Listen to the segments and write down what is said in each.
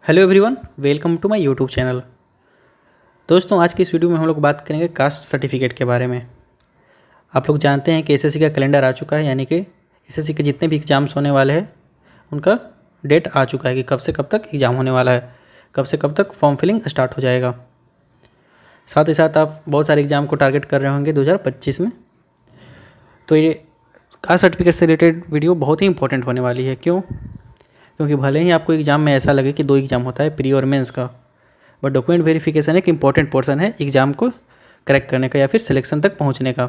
Hello everyone, welcome to my YouTube channel. दोस्तों, आज की इस वीडियो में हम लोग बात करेंगे कास्ट सर्टिफिकेट के बारे में। आप लोग जानते हैं कि एसएससी का कैलेंडर आ चुका है, यानी कि एसएससी के जितने भी एग्ज़ाम्स होने वाले हैं उनका डेट आ चुका है कि कब से कब तक एग्ज़ाम होने वाला है, कब से कब तक फॉर्म फिलिंग स्टार्ट हो जाएगा। साथ ही साथ आप बहुत सारे एग्ज़ाम को टारगेट कर रहे होंगे 2025 में। तो ये कास्ट सर्टिफिकेट से रिलेटेड वीडियो बहुत ही इंपॉर्टेंट होने वाली है। क्यों? क्योंकि भले ही आपको एग्ज़ाम में ऐसा लगे कि 2 एग्ज़ाम होता है, प्री और मेंस का, बट डॉक्यूमेंट वेरिफिकेशन एक इंपॉर्टेंट पोर्शन है एग्ज़ाम को क्रैक करने का या फिर सिलेक्शन तक पहुंचने का।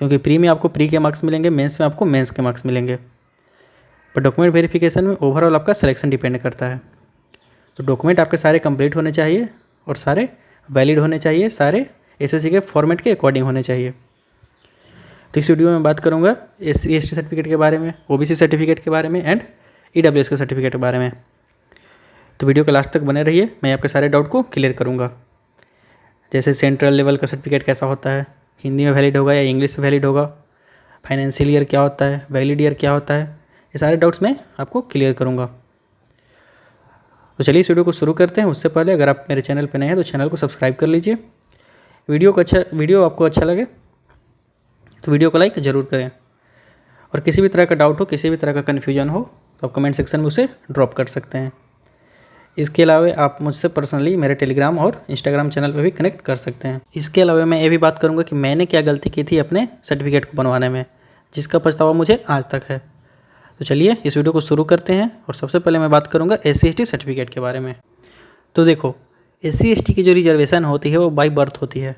क्योंकि प्री में आपको प्री के मार्क्स मिलेंगे, मेंस में आपको मेंस के मार्क्स मिलेंगे, बट डॉक्यूमेंट वेरिफिकेशन में ओवरऑल आपका सिलेक्शन डिपेंड करता है। तो डॉक्यूमेंट आपके सारे कंप्लीट होने चाहिए और सारे वैलिड होने चाहिए, सारे एसएससी के फॉर्मेट के अकॉर्डिंग होने चाहिए। तो इस वीडियो में बात करूँगा SC ST सर्टिफिकेट के बारे में, OBC सर्टिफिकेट के बारे में एंड EWS के सर्टिफिकेट के बारे में। तो वीडियो के लास्ट तक बने रहिए, मैं आपके सारे डाउट को क्लियर करूँगा। जैसे सेंट्रल लेवल का सर्टिफिकेट कैसा होता है, हिंदी में वैलिड होगा या इंग्लिश में वैलिड होगा, फाइनेंशियल ईयर क्या होता है, वैलिड ईयर क्या होता है, ये सारे डाउट्स मैं आपको क्लियर करूँगा। तो चलिए इस वीडियो को शुरू करते हैं। उससे पहले अगर आप मेरे चैनल पर नए हैं तो चैनल को सब्सक्राइब कर लीजिए। वीडियो आपको अच्छा लगे तो वीडियो को लाइक ज़रूर करें, और किसी भी तरह का डाउट हो, किसी भी तरह का कन्फ्यूजन हो तो आप कमेंट सेक्शन में उसे ड्रॉप कर सकते हैं। इसके अलावा आप मुझसे पर्सनली मेरे टेलीग्राम और इंस्टाग्राम चैनल पर भी कनेक्ट कर सकते हैं। इसके अलावा मैं ये भी बात करूंगा कि मैंने क्या गलती की थी अपने सर्टिफिकेट को बनवाने में, जिसका पछतावा मुझे आज तक है। तो चलिए इस वीडियो को शुरू करते हैं। और सबसे पहले मैं बात करूँगा SC ST सर्टिफिकेट के बारे में। तो देखो, SC ST की जो रिजर्वेशन होती है वो बाई बर्थ होती है।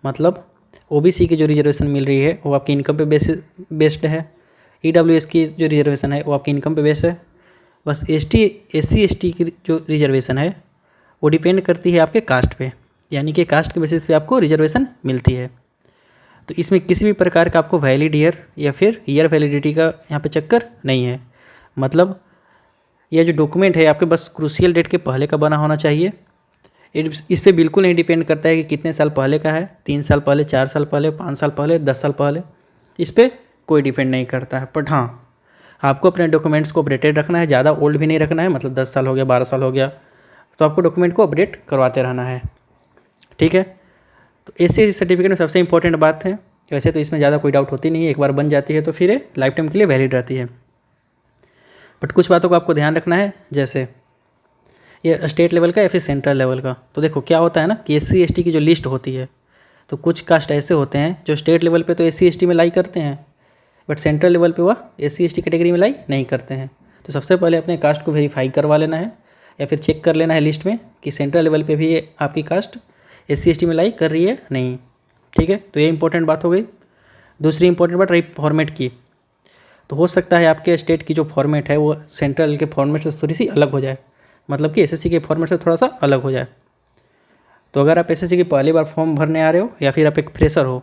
मतलब OBC की जो रिजर्वेशन मिल रही है वो आपकी इनकम पे बेस्ड है। EWS की जो रिजर्वेशन है वो आपकी इनकम पे बेस्ड है। बस SC ST की जो रिजर्वेशन है वो डिपेंड करती है आपके कास्ट पे, यानी कि कास्ट के बेसिस पे आपको रिजर्वेशन मिलती है। तो इसमें किसी भी प्रकार का आपको वैलिड ईयर या फिर ईयर वैलिडिटी का यहाँ पे चक्कर नहीं है। मतलब यह जो डॉक्यूमेंट है आपके बस क्रूशियल डेट के पहले का बना होना चाहिए। इस पे बिल्कुल नहीं डिपेंड करता है कि कितने साल पहले का है, 3 साल पहले, 4 साल पहले, 5 साल पहले, 10 साल पहले, इस पर कोई डिपेंड नहीं करता है। बट हाँ, आपको अपने डॉक्यूमेंट्स को अपडेटेड रखना है, ज़्यादा ओल्ड भी नहीं रखना है। मतलब 10 साल हो गया, 12 साल हो गया, तो आपको डॉक्यूमेंट को अपडेट करवाते रहना है। ठीक है। तो SC सर्टिफिकेट में सबसे इंपॉर्टेंट बात है, वैसे तो इसमें ज़्यादा कोई डाउट होती नहीं है, एक बार बन जाती है तो फिर ये लाइफ टाइम के लिए वैलिड रहती है। बट कुछ बातों को आपको ध्यान रखना है, जैसे ये स्टेट लेवल का या फिर सेंट्रल लेवल का। तो देखो क्या होता है ना कि SC ST की जो लिस्ट होती है, तो कुछ कास्ट ऐसे होते हैं जो स्टेट लेवल पे तो SC ST में लाई करते हैं, बट सेंट्रल लेवल पे वह SC ST कैटेगरी में लाई नहीं करते हैं। तो सबसे पहले अपने कास्ट को वेरीफाई करवा लेना है या फिर चेक कर लेना है लिस्ट में कि सेंट्रल लेवल पे भी ये आपकी कास्ट SC ST में लाई कर रही है नहीं। ठीक है, तो ये इंपॉर्टेंट बात हो गई। दूसरी इंपॉर्टेंट बात रही फॉर्मेट की। तो हो सकता है आपके स्टेट की जो फॉर्मेट है वो सेंट्रल के फॉर्मेट से थोड़ी सी अलग हो जाए, मतलब कि SSC के फॉर्मेट से थोड़ा सा अलग हो जाए। तो अगर आप SSC की पहली बार फॉर्म भरने आ रहे हो या फिर आप एक फ्रेशर हो,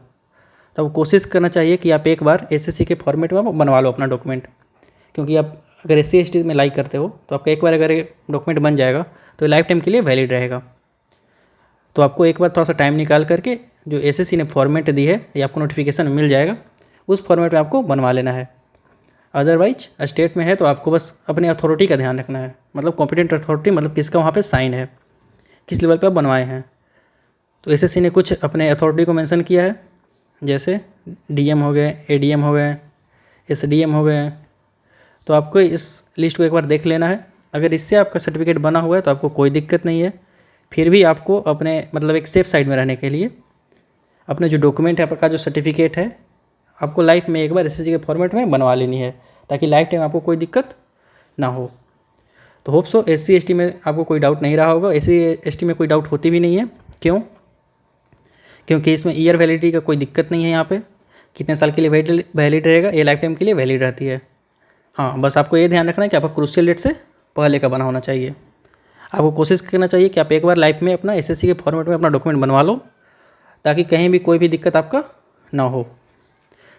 तो कोशिश करना चाहिए कि आप एक बार SSC के फॉर्मेट में बनवा लो अपना डॉक्यूमेंट। क्योंकि आप अगर SC ST में लाइक करते हो तो आपका एक बार अगर डॉक्यूमेंट बन जाएगा तो लाइफ टाइम के लिए वैलिड रहेगा। तो आपको एक बार थोड़ा सा टाइम निकाल करके जो SSC ने फॉर्मेट दी है या आपको नोटिफिकेशन मिल जाएगा, उस फॉर्मेट में आपको बनवा लेना है। अदरवाइज स्टेट में है तो आपको बस अपने अथॉरिटी का ध्यान रखना है, मतलब कॉम्पिटेंट अथॉरिटी, मतलब किसका वहाँ पे साइन है, किस लेवल पे आप बनवाए हैं। तो SSC ने कुछ अपने अथॉरिटी को मेंशन किया है, जैसे DM हो गए, ADM हो गए, SDM हो गए। तो आपको इस लिस्ट को एक बार देख लेना है। अगर इससे आपका सर्टिफिकेट बना हुआ है तो आपको कोई दिक्कत नहीं है। फिर भी आपको अपने मतलब एक सेफ साइड में रहने के लिए अपने जो डॉक्यूमेंट है, आपका जो सर्टिफिकेट है, आपको लाइफ में एक बार SSC के फॉर्मेट में बनवा लेनी है, ताकि लाइफ टाइम आपको कोई दिक्कत ना हो। तो होप सो SC ST में आपको कोई डाउट नहीं रहा होगा। SC ST में कोई डाउट होती भी नहीं है। क्यों? क्योंकि इसमें ईयर वैलिडिटी का कोई दिक्कत नहीं है। यहाँ पे कितने साल के लिए वैलिड रहेगा, ये लाइफ टाइम के लिए वैलिड रहती है। हाँ, बस आपको ये ध्यान रखना है कि आपका क्रूशियल डेट से पहले का बना होना चाहिए। आपको कोशिश करना चाहिए कि आप एक बार लाइफ में अपना SSC के फॉर्मेट में अपना डॉक्यूमेंट बनवा लो, ताकि कहीं भी कोई भी दिक्कत आपका ना हो।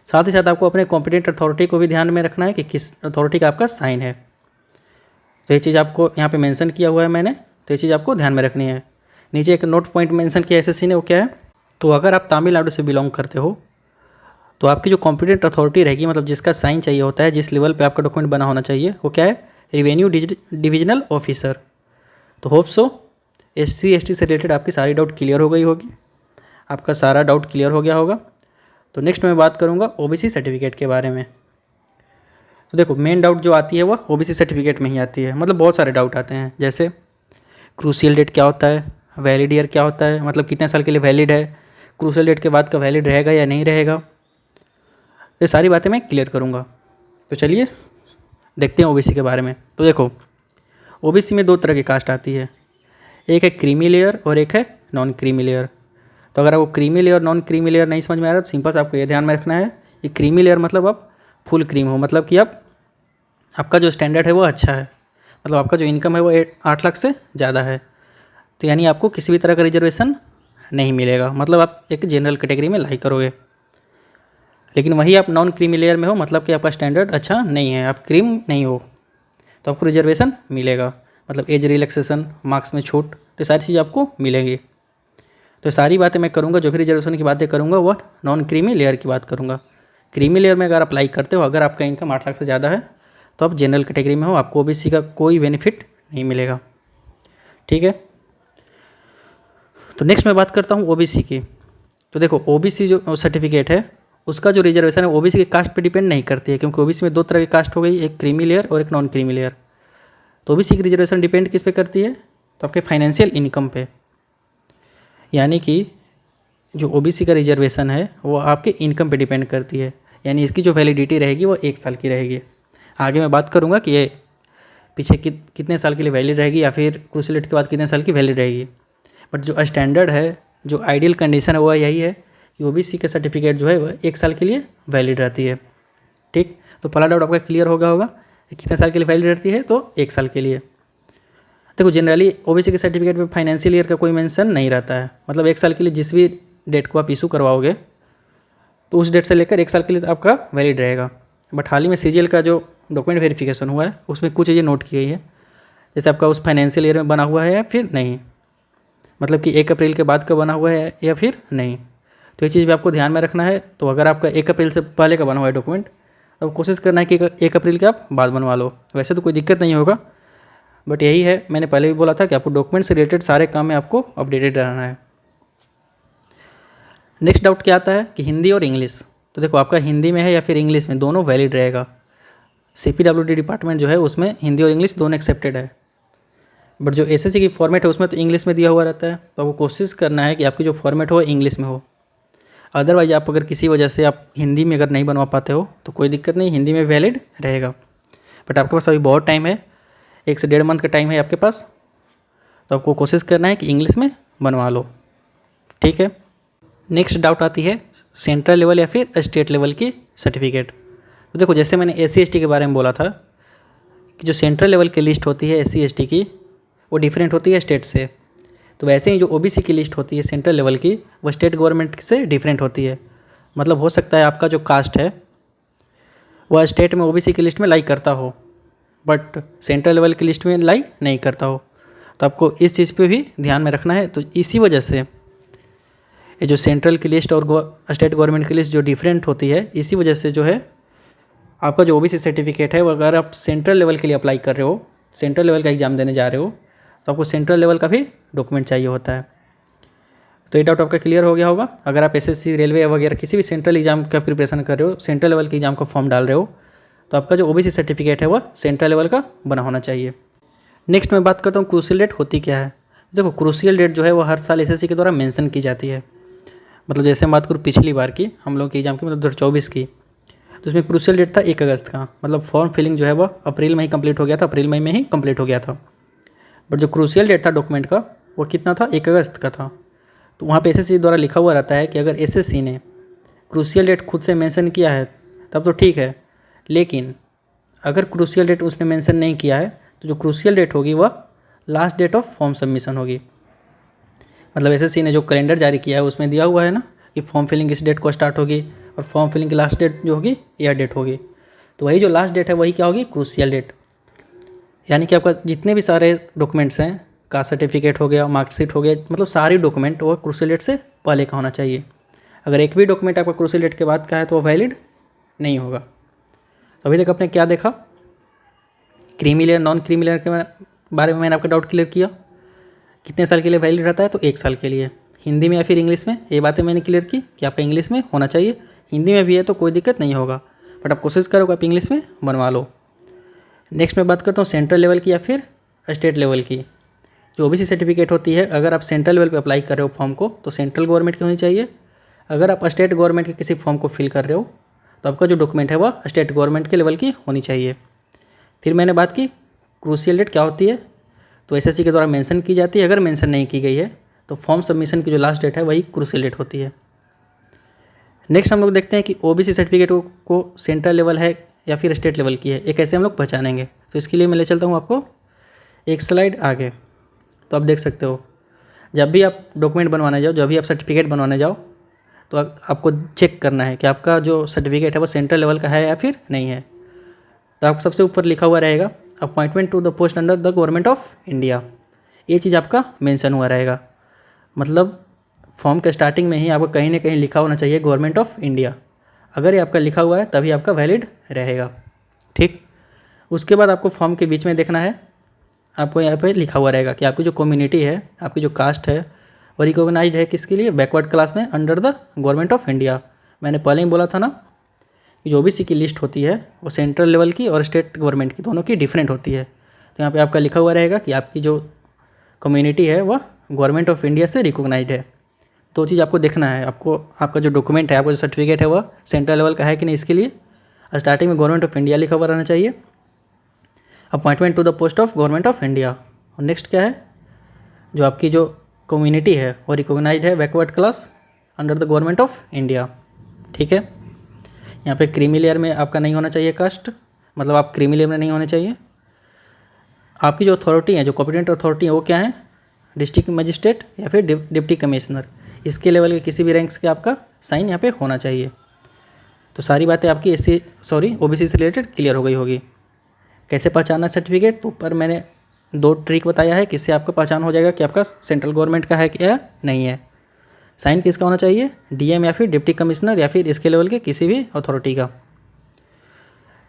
साथ ही साथ आपको अपने कॉम्पिटेंट अथॉरिटी को भी ध्यान में रखना है कि किस अथॉरिटी का आपका साइन है। तो ये चीज़ आपको यहाँ पे मेंशन किया हुआ है मैंने, तो ये चीज़ आपको ध्यान में रखनी है। नीचे एक नोट पॉइंट मेंशन किया SSC ने, वो क्या है, तो अगर आप तमिलनाडु से बिलोंग करते हो तो आपकी जो कॉम्पिटेंट अथॉरिटी रहेगी, मतलब जिसका साइन चाहिए होता है, जिस लेवल पे आपका डॉक्यूमेंट बना होना चाहिए, वो क्या है, रेवेन्यू डिविजनल ऑफिसर। तो होप सो SC ST से रिलेटेड आपकी सारी डाउट क्लियर हो गई होगी, आपका सारा डाउट क्लियर हो गया होगा। तो नेक्स्ट मैं बात करूँगा OBC सर्टिफिकेट के बारे में। तो देखो मेन डाउट जो आती है वह OBC सर्टिफिकेट में ही आती है। मतलब बहुत सारे डाउट आते हैं, जैसे क्रूशियल डेट क्या होता है, वैलिड ईयर क्या होता है, मतलब कितने साल के लिए वैलिड है, क्रूशियल डेट के बाद का वैलिड रहेगा या नहीं रहेगा, ये सारी बातें मैं क्लियर करूँगा। तो चलिए देखते हैं OBC के बारे में। तो देखो OBC में दो तरह की कास्ट आती है, एक है क्रीमी लेयर और एक है नॉन क्रीमी लेयर। तो अगर आपको creamy layer non creamy layer नहीं समझ में आ रहा तो सिंपल से आपको ये ध्यान में रखना है कि क्रीमी लेयर मतलब आप फुल क्रीम हो, मतलब कि आपका जो स्टैंडर्ड है वो अच्छा है, मतलब आपका जो इनकम है वो 8 लाख से ज़्यादा है। तो यानी आपको किसी भी तरह का रिजर्वेशन नहीं मिलेगा, मतलब आप एक जनरल कैटेगरी में लाई करोगे। लेकिन वही आप नॉन क्रीमी लेयर में हो, मतलब कि आपका स्टैंडर्ड अच्छा नहीं है, आप क्रीम नहीं हो, तो आपको रिजर्वेशन मिलेगा, मतलब एज रिलैक्सेशन, मार्क्स में छूट, तो सारी चीज़ आपको मिलेंगी। तो सारी बातें मैं करूँगा, जो भी रिजर्वेशन की बातें करूँगा वह नॉन क्रीमी लेयर की बात करूँगा। क्रीमी लेयर में अगर अप्लाई करते हो, अगर आपका इनकम 8 लाख से ज़्यादा है तो आप जनरल कैटेगरी में हो, आपको OBC का कोई बेनिफिट नहीं मिलेगा। ठीक है, तो नेक्स्ट मैं बात करता हूँ OBC की। तो देखो OBC जो सर्टिफिकेट है उसका जो रिजर्वेशन है OBC के कास्ट पे डिपेंड नहीं करती है, क्योंकि OBC में दो तरह की कास्ट हो गई, एक क्रीमी लेयर और एक नॉन क्रीमी लेयर। तो OBC की रिजर्वेशन डिपेंड किस पे करती है, तो आपके फाइनेंशियल इनकम पे। यानी कि जो OBC का रिजर्वेशन है वो आपके इनकम पे डिपेंड करती है, यानी इसकी जो वैलिडिटी रहेगी वो 1 साल की रहेगी। आगे मैं बात करूँगा कि ये पीछे कितने साल के लिए वैलिड रहेगी या फिर क्रूशियल डेट के बाद कितने साल की वैलिड रहेगी। बट जो स्टैंडर्ड है, जो आइडियल कंडीशन है वो यही है कि OBC का सर्टिफिकेट जो है वह 1 साल के लिए वैलिड रहती है। ठीक, तो पहला डाउट आपका क्लियर हो गया होगा कि कितने साल के लिए वैलिड रहती है, तो 1 साल के लिए। देखो जनरली OBC के सर्टिफिकेट में फाइनेंशियल ईयर का कोई मेंशन नहीं रहता है, मतलब 1 साल के लिए जिस भी डेट को आप इशू करवाओगे तो उस डेट से लेकर 1 साल के लिए तो आपका वैलिड रहेगा। बट हाल ही में CGL का जो डॉक्यूमेंट वेरिफिकेशन हुआ है उसमें कुछ चीज़ें नोट की गई है, जैसे आपका उस फाइनेंशियल ईयर में बना हुआ है या फिर नहीं, मतलब कि 1 अप्रैल के बाद का बना हुआ है या फिर नहीं। तो ये चीज़ भी आपको ध्यान में रखना है। तो अगर आपका 1 अप्रैल से पहले का बना हुआ है डॉक्यूमेंट, तो कोशिश करना है कि 1 अप्रैल के आप बाद बनवा लो, वैसे तो कोई दिक्कत नहीं होगा। बट यही है, मैंने पहले भी बोला था कि आपको डॉक्यूमेंट से रिलेटेड सारे काम में आपको अपडेटेड रहना है। नेक्स्ट डाउट क्या आता है कि हिंदी और इंग्लिश। तो देखो आपका हिंदी में है या फिर इंग्लिश में, दोनों वैलिड रहेगा। CPWD डिपार्टमेंट जो है उसमें हिंदी और इंग्लिश दोनों एक्सेप्टेड है। बट जो SSC की फॉर्मेट है उसमें तो इंग्लिश में दिया हुआ रहता है, तो आपको कोशिश करना है कि आपकी जो फॉर्मेट हो इंग्लिश में हो। अदरवाइज आप अगर किसी वजह से आप हिंदी में अगर नहीं बनवा पाते हो तो कोई दिक्कत नहीं, हिंदी में वैलिड रहेगा। बट आपके पास अभी बहुत टाइम है, 1 से 1.5 मंथ का टाइम है आपके पास, तो आपको कोशिश करना है कि इंग्लिश में बनवा लो। ठीक है, नेक्स्ट डाउट आती है सेंट्रल लेवल या फिर स्टेट लेवल की सर्टिफिकेट। तो देखो जैसे मैंने SC ST के बारे में बोला था कि जो सेंट्रल लेवल की लिस्ट होती है SC ST की वो डिफरेंट होती है स्टेट से, तो वैसे ही जो OBC की लिस्ट होती है सेंट्रल लेवल की वो स्टेट गवर्नमेंट से डिफरेंट होती है। मतलब हो सकता है आपका जो कास्ट है वह स्टेट में OBC की लिस्ट में लाई करता हो बट सेंट्रल लेवल की लिस्ट में लाई नहीं करता हो, तो आपको इस चीज़ पे भी ध्यान में रखना है। तो इसी वजह से ये जो सेंट्रल की लिस्ट और स्टेट गवर्नमेंट की लिस्ट जो डिफरेंट होती है, इसी वजह से जो है आपका जो OBC सर्टिफिकेट है वो अगर आप सेंट्रल लेवल के लिए अप्लाई कर रहे हो, सेंट्रल लेवल का एग्ज़ाम देने जा रहे हो, तो आपको सेंट्रल लेवल का भी डॉक्यूमेंट चाहिए होता है। तो ये डाउट आपका क्लियर हो गया होगा। अगर आप SSC रेलवे वगैरह किसी भी सेंट्रल एग्जाम का प्रिपरेशन कर रहे हो, सेंट्रल लेवल के एग्जाम का फॉर्म डाल रहे हो, तो आपका जो OBC सर्टिफिकेट है वह सेंट्रल लेवल का बना होना चाहिए। नेक्स्ट मैं बात करता हूँ क्रूशियल डेट होती क्या है। देखो क्रूशियल डेट जो है वो हर साल SSC के द्वारा मेंशन की जाती है। मतलब जैसे हम बात करूँ पिछली बार की, हम लोग के एग्जाम की मतलब 2024 की, तो उसमें क्रूशियल डेट था 1 अगस्त का। मतलब फॉर्म फिलिंग जो है वह अप्रैल में ही कंप्लीट हो गया था, अप्रैल मई में ही कंप्लीट हो गया था। बट जो क्रूशियल डेट था डॉक्यूमेंट का वो कितना था, 1 अगस्त का था। तो वहाँ पे SSC द्वारा लिखा हुआ रहता है कि अगर SSC ने क्रूशियल डेट खुद से मेंशन किया है तब तो ठीक है, लेकिन अगर क्रूशियल डेट उसने मेंशन नहीं किया है तो जो क्रूशियल डेट होगी वह last date of form submission होगी। मतलब SSC ने जो कैलेंडर जारी किया है उसमें दिया हुआ है ना कि फॉर्म फिलिंग इस डेट को स्टार्ट होगी और फॉर्म फिलिंग की लास्ट डेट जो होगी यह डेट होगी। तो वही जो लास्ट डेट है वही क्या होगी, क्रूशियल डेट। यानी कि आपका जितने भी सारे डॉक्यूमेंट्स हैं, कास्ट सर्टिफिकेट हो गया, मार्कशीट हो गया, मतलब सारी डॉक्यूमेंट वो क्रूशियल डेट से पहले का होना चाहिए। अगर एक भी डॉक्यूमेंट आपका क्रूशियल डेट के बाद का है तो वो वैलिड नहीं होगा। तो अभी तक आपने क्या देखा, creamy layer non creamy layer के बारे में मैंने आपका डाउट क्लियर किया। कितने साल के लिए वैलिड रहता है, तो 1 साल के लिए। हिंदी में या फिर इंग्लिश में, ये बातें मैंने क्लियर की कि आपका इंग्लिश में होना चाहिए। हिंदी में भी है तो कोई दिक्कत नहीं होगा, बट आप कोशिश करोगे आप इंग्लिश में बनवा लो। नेक्स्ट मैं बात करता हूँ सेंट्रल लेवल की या फिर स्टेट लेवल की। जो ओबीसी सर्टिफिकेट होती है, अगर आप सेंट्रल लेवल पे अप्लाई कर रहे हो फॉर्म को तो सेंट्रल गवर्नमेंट की होनी चाहिए। अगर आप स्टेट गवर्नमेंट के किसी फॉर्म को फिल कर रहे हो तो आपका जो डॉक्यूमेंट है वह स्टेट गवर्नमेंट के लेवल की होनी चाहिए। फिर मैंने बात की क्रूशियल डेट क्या होती है, तो एसएससी के द्वारा मेंशन की जाती है। अगर मेंशन नहीं की गई है तो फॉर्म सबमिशन की जो लास्ट डेट है वही क्रूशियल डेट होती है। नेक्स्ट हम लोग देखते हैं कि ओबीसी सर्टिफिकेट को सेंट्रल लेवल है या फिर स्टेट लेवल की है, ये कैसे हम लोग पहचानेंगे। तो इसके लिए मैं ले चलता हूँ आपको एक स्लाइड आगे। तो आप देख सकते हो, जब भी आप डॉक्यूमेंट बनवाने जाओ, जब भी आप सर्टिफिकेट बनवाने जाओ, तो आपको चेक करना है कि आपका जो सर्टिफिकेट है वो सेंट्रल लेवल का है या फिर नहीं है। तो आप सबसे ऊपर लिखा हुआ रहेगा appointment to the post under the government of India, ये चीज़ आपका मेंशन हुआ रहेगा। मतलब फॉर्म के स्टार्टिंग में ही आपको कहीं ना कहीं लिखा होना चाहिए गवर्नमेंट ऑफ इंडिया। अगर ये आपका लिखा हुआ है तभी आपका वैलिड रहेगा। ठीक, उसके बाद आपको फॉर्म के बीच में देखना है, आपको यहाँ पे लिखा हुआ रहेगा कि आपकी जो कम्युनिटी है, आपकी जो कास्ट है वो रिकॉग्नाइज्ड है किसके लिए, बैकवर्ड क्लास में under the government of India. मैंने पहले ही बोला था ना कि जो ओबीसी की लिस्ट होती है वो सेंट्रल लेवल की और स्टेट गवर्नमेंट की दोनों की डिफरेंट होती है। तो यहाँ पे आपका लिखा हुआ रहेगा कि आपकी जो कम्युनिटी है वह गवर्नमेंट ऑफ इंडिया से रिकॉग्नाइज्ड है। तो चीज़ आपको देखना है, आपको आपका जो डॉक्यूमेंट है, आपका जो सर्टिफिकेट है वह सेंट्रल लेवल का है कि नहीं। इसके लिए स्टार्टिंग में गवर्नमेंट ऑफ इंडिया लिखा हुआ रहना चाहिए, appointment to the post of government of India. और नेक्स्ट क्या है, जो आपकी जो कम्युनिटी है वो रिकॉग्नाइज्ड है backward class under the government of India. ठीक है, यहाँ पे क्रीमी लेयर में आपका नहीं होना चाहिए कास्ट, मतलब आप क्रीमी लेयर में नहीं होने चाहिए। आपकी जो अथॉरिटी है, जो कॉम्पिटेंट अथॉरिटी है वो क्या है, डिस्ट्रिक्ट मजिस्ट्रेट या फिर डिप्टी कमिश्नर, इसके लेवल के किसी भी रैंक्स के आपका साइन यहाँ पे होना चाहिए। तो सारी बातें आपकी ओबीसी से रिलेटेड क्लियर हो गई होगी। कैसे पहचानना सर्टिफिकेट, तो ऊपर मैंने 2 ट्रिक बताया है किससे आपको पहचान हो जाएगा कि आपका सेंट्रल गवर्नमेंट का है या नहीं है। साइन किसका होना चाहिए, डीएम या फिर डिप्टी कमिश्नर या फिर इसके लेवल के किसी भी अथॉरिटी का।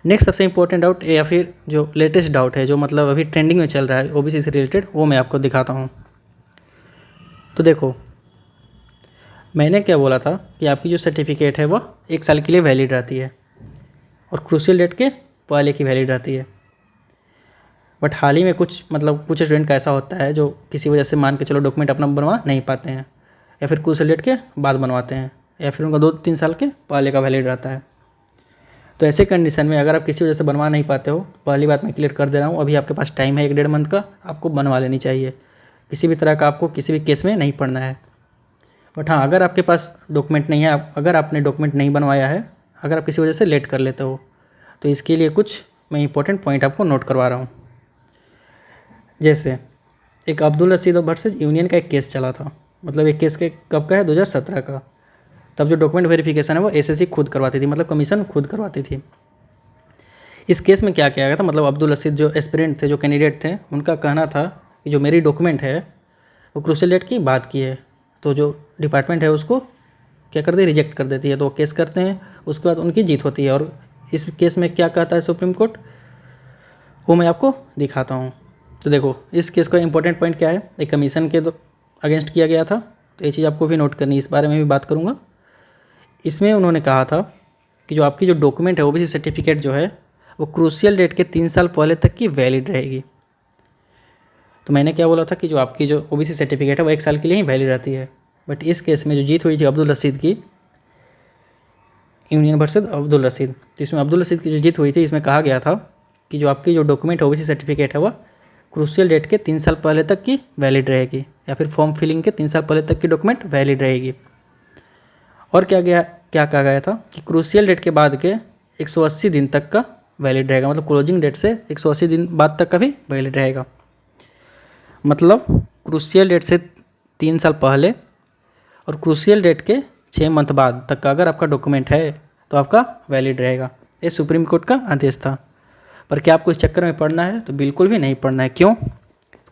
नेक्स्ट सबसे इंपॉर्टेंट डाउट या फिर जो लेटेस्ट डाउट है, जो मतलब अभी ट्रेंडिंग में चल रहा है ओबीसी से रिलेटेड, वो मैं आपको दिखाता हूँ। तो देखो, मैंने क्या बोला था कि आपकी जो सर्टिफिकेट है वह 1 साल के लिए वैलिड रहती है और क्रूशियल डेट के पहले की वैलिड रहती है। बट हाल ही में कुछ स्टूडेंट का ऐसा होता है जो किसी वजह से मान के चलो डॉक्यूमेंट अपना बनवा नहीं पाते हैं, या फिर क्रूशियल डेट के बाद बनवाते हैं, या फिर उनका 2-3 साल के पहले का वैलिड रहता है। तो ऐसे कंडीशन में अगर आप किसी वजह से बनवा नहीं पाते हो, पहली बात मैं क्लियर कर दे रहा हूँ, अभी आपके पास टाइम है 1-1.5 मंथ का, आपको बनवा लेनी चाहिए। किसी भी तरह का आपको किसी भी केस में नहीं पड़ना है। बट हाँ, अगर आपके पास डॉक्यूमेंट नहीं है, अगर आपने डॉक्यूमेंट नहीं बनवाया है, अगर आप किसी वजह से लेट कर लेते हो, तो इसके लिए कुछ मैं इंपॉर्टेंट पॉइंट आपको नोट करवा रहा हूँ। जैसे एक अब्दुल रशीद वर्सेज यूनियन का एक केस चला था, मतलब एक केस के कब का है, 2017 का। तब जो डॉक्यूमेंट वेरिफिकेशन है वो एसएससी खुद करवाती थी, मतलब कमीशन खुद करवाती थी। इस केस में क्या किया गया था, मतलब अब्दुल रशीद जो एस्पिरेंट थे, जो कैंडिडेट थे, उनका कहना था कि जो मेरी डॉक्यूमेंट है वो क्रूशियल डेट की बात की है, तो जो डिपार्टमेंट है उसको क्या करती है, रिजेक्ट कर देती है। तो वो केस करते हैं, उसके बाद उनकी जीत होती है। और इस केस में क्या कहता है सुप्रीम कोर्ट, वो मैं आपको दिखाता हूँ। तो देखो, इस केस का इंपॉर्टेंट पॉइंट क्या है, एक कमीशन के अगेंस्ट किया गया था, तो ये चीज़ आपको भी नोट करनी है, इस बारे में भी बात करूँगा। इसमें उन्होंने कहा था कि जो आपकी जो डॉक्यूमेंट है ओबीसी सर्टिफिकेट जो है वो क्रूशियल डेट के 3 साल पहले तक की वैलिड रहेगी। तो मैंने क्या बोला था कि जो आपकी जो ओबीसी सर्टिफिकेट है वो 1 साल के लिए ही वैलिड रहती है। बट इस केस में जो जीत हुई थी अब्दुल रशीद की, यूनियन वर्सेस अब्दुल रशीद, तो इसमें अब्दुल रशीद की जो जीत हुई थी, इसमें कहा गया था कि जो आपकी जो डॉक्यूमेंट है ओबीसी सर्टिफिकेट है वह क्रूशियल डेट के 3 साल पहले तक की वैलिड रहेगी, या फिर फॉर्म फिलिंग के 3 साल पहले तक की डॉक्यूमेंट वैलिड रहेगी। और क्या कहा गया था कि क्रूशियल डेट के बाद के 180 दिन तक का वैलिड रहेगा, मतलब क्लोजिंग डेट से 180 दिन बाद तक का भी वैलिड रहेगा। मतलब क्रूशियल डेट से 3 साल पहले और क्रूशियल डेट के 6 मंथ बाद तक का अगर आपका डॉक्यूमेंट है तो आपका वैलिड रहेगा। ये सुप्रीम कोर्ट का आदेश था। पर क्या आपको इस चक्कर में पढ़ना है, तो बिल्कुल भी नहीं पढ़ना है। क्यों,